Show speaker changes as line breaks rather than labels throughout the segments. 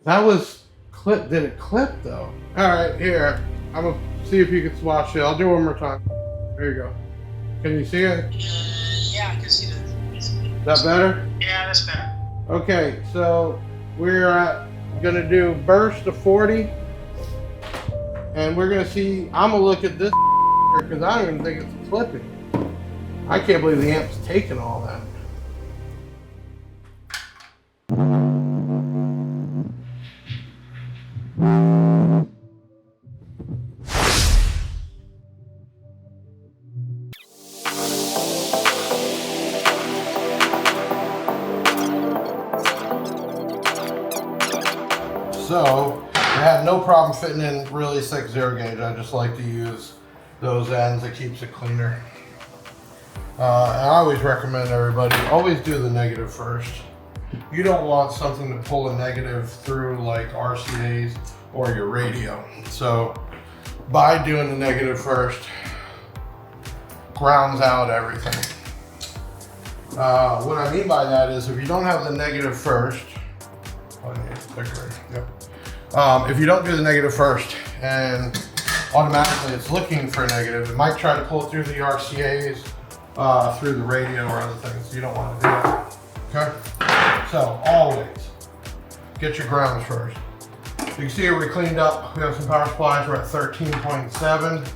That was clip. Did it clip though? All right, here. I'm gonna see if you can swatch it. I'll do it one more time. There you go. Can you see it?
Yeah, I can see that.
Is that better?
Yeah, that's better.
Okay, so we're gonna do burst of 40, and we're gonna see. I'm gonna look at this because I don't even think it's clipping. I can't believe the amp's taking all that. So I had no problem fitting in really thick zero gauge. I just like to use those ends. It keeps it cleaner. And I always recommend everybody always do the negative first. You don't want something to pull a negative through like RCAs or your radio. So by doing the negative first, grounds out everything. What I mean by that is if you don't have the negative first, if you don't do the negative first and automatically it's looking for a negative, it might try to pull it through the RCAs, through the radio or other things. You don't want to do that. Okay? So always get your grounds first. You can see here we cleaned up. We have some power supplies. We're at 13.7.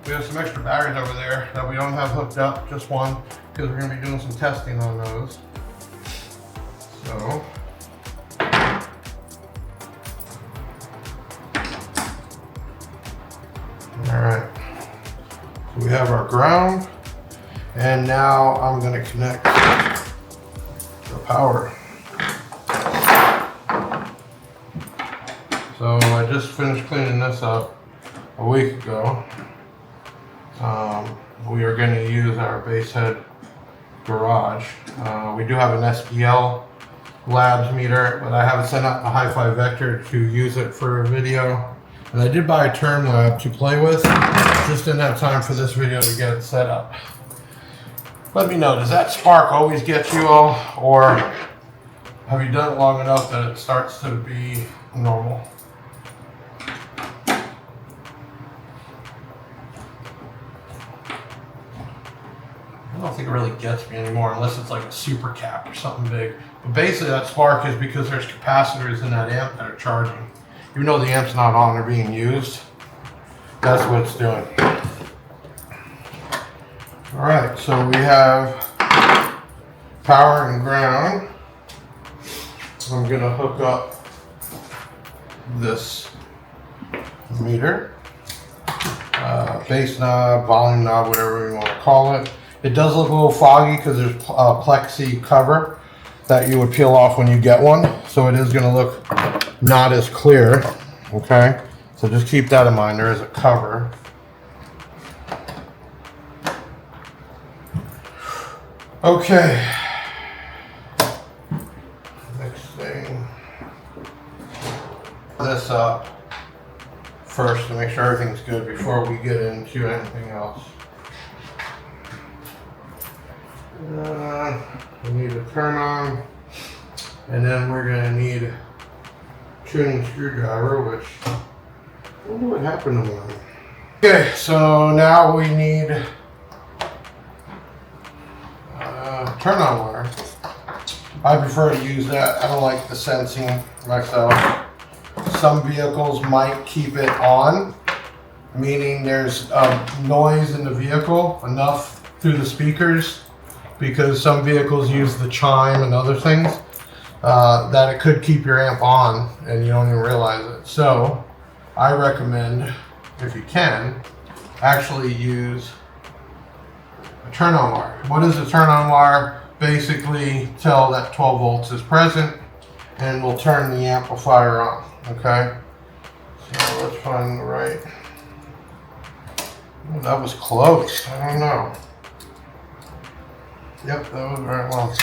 We have some extra batteries over there that we don't have hooked up, just one, because we're going to be doing some testing on those. So. Alright, so we have our ground, and now I'm going to connect the power. So I just finished cleaning this up a week ago. We are going to use our base head garage. We do have an SPL Labs meter, but I haven't sent out the Hi-Fi Vector to use it for a video. And I did buy a term lab to play with, just didn't have time for this video to get it set up. Let me know, does that spark always get you all, or have you done it long enough that it starts to be normal? I don't think it really gets me anymore unless it's like a super cap or something big. But basically that spark is because there's capacitors in that amp that are charging. Even though the amp's not on or being used, that's what it's doing. All right, so we have power and ground. I'm gonna hook up this meter, base knob, volume knob, whatever you want to call it. It does look a little foggy because there's a plexi cover that you would peel off when you get one. So it is gonna look not as clear, okay? So just keep that in mind, there is a cover. Okay. Next thing. This up first to make sure everything's good before we get into anything else. We need a turn on, and then we're gonna need a tuning screwdriver, which I wonder what happened to one. Okay, so now we need turn on wire. I prefer to use that. I don't like the sensing myself. Some vehicles might keep it on, meaning there's noise in the vehicle enough through the speakers, because some vehicles use the chime and other things, that it could keep your amp on and you don't even realize it. So I recommend, if you can, actually use a turn on wire. What is a turn on wire? Basically tell that 12 volts is present and we'll turn the amplifier on, okay? So let's find the right. Oh, that was close, I don't know. Yep, that was right one.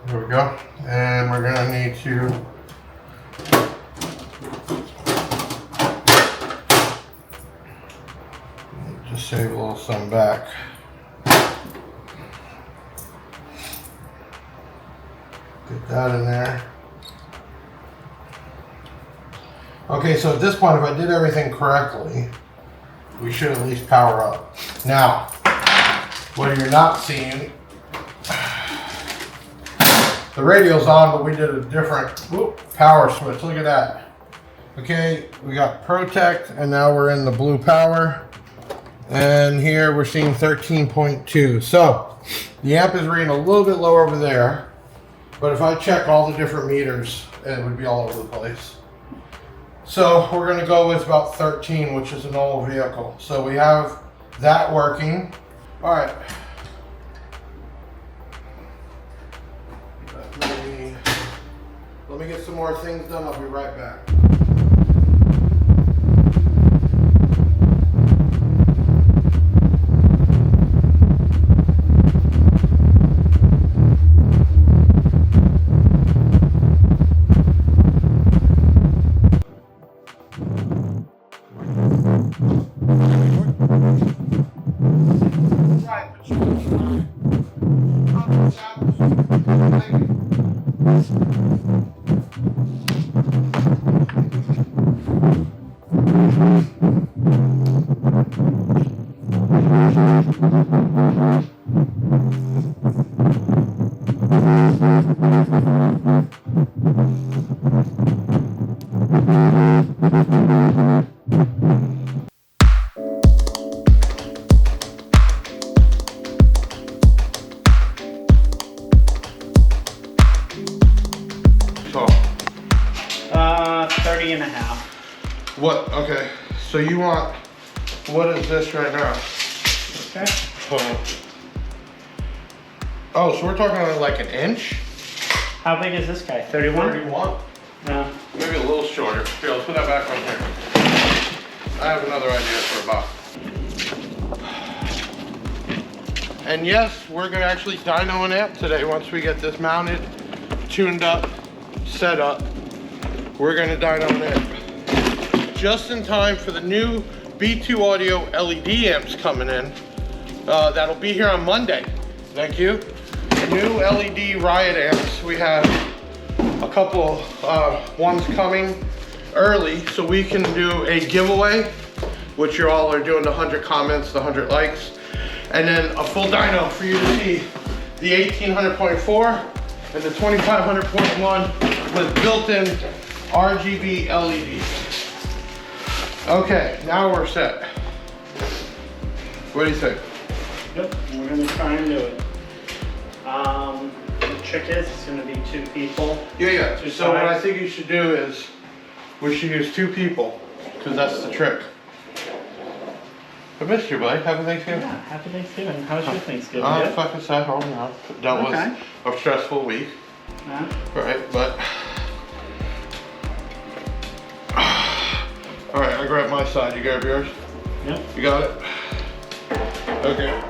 There we go. And we're gonna need to just save a little some back. Get that in there. Okay, so at this point, if I did everything correctly, we should at least power up. Now, what you're not seeing, the radio's on, but we did a different power switch. Look at that. Okay, we got Protect, and now we're in the blue power. And here we're seeing 13.2. So, the amp is reading a little bit lower over there. But if I check all the different meters, it would be all over the place. So we're going to go with about 13, which is an old vehicle. So we have that working. All right. Let me get some more things done. I'll be right back. So,
30 and a half.
what? Okay. So you want, what is this right now?
Okay.
Oh, so we're talking about like an inch?
How big is this guy? 31?
31.
No.
Maybe a little shorter. Here, let's put that back on here. I have another idea for a box. And yes, we're gonna actually dyno an amp today once we get this mounted, tuned up, set up. We're gonna dyno an amp. Just in time for the new B2 Audio LED amps coming in. That'll be here on Monday. Thank you. New LED Riot amps. We have a couple ones coming early so we can do a giveaway, which you all are doing the 100 comments, the 100 likes, and then a full dyno for you to see the 1800.4 and the 2500.1 with built-in RGB LEDs. Okay, now we're set. What do you think?
Yep, we're gonna try and do it. The trick is it's gonna be 2 people.
Yeah.
Two
So what I
sides.
think you should do is, we should use 2 people, because that's the trick. I missed you, buddy. Happy Thanksgiving.
Yeah, happy Thanksgiving. How was your Thanksgiving?
I
Good?
fucking sat home now. Dealt
Okay.
with a stressful week.
Yeah.
Right, but. Alright, I grabbed my side. You grab yours?
Yep.
You got it? Okay.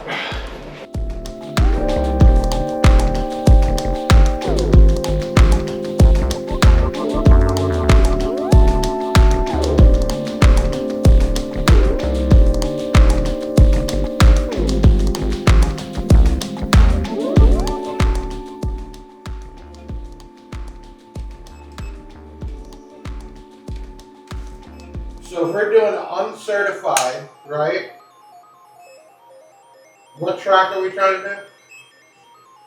So if we're doing uncertified, right? What track are we trying to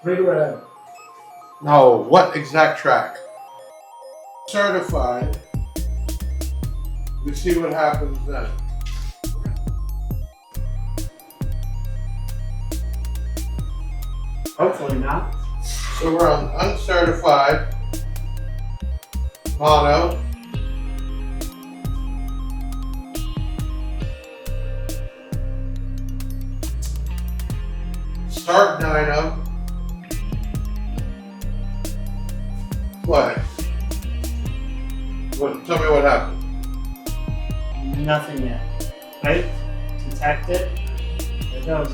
do?
Read.
No, what exact track? Certified. We see what happens then.
Hopefully not.
So we're on uncertified, mono. Start dyno. Play. Tell me what happened.
Nothing yet. Right? Detect it. There it goes.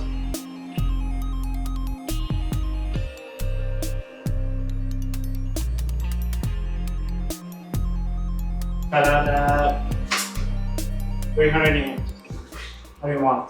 Ta-da-da. 300 amps. What do you want?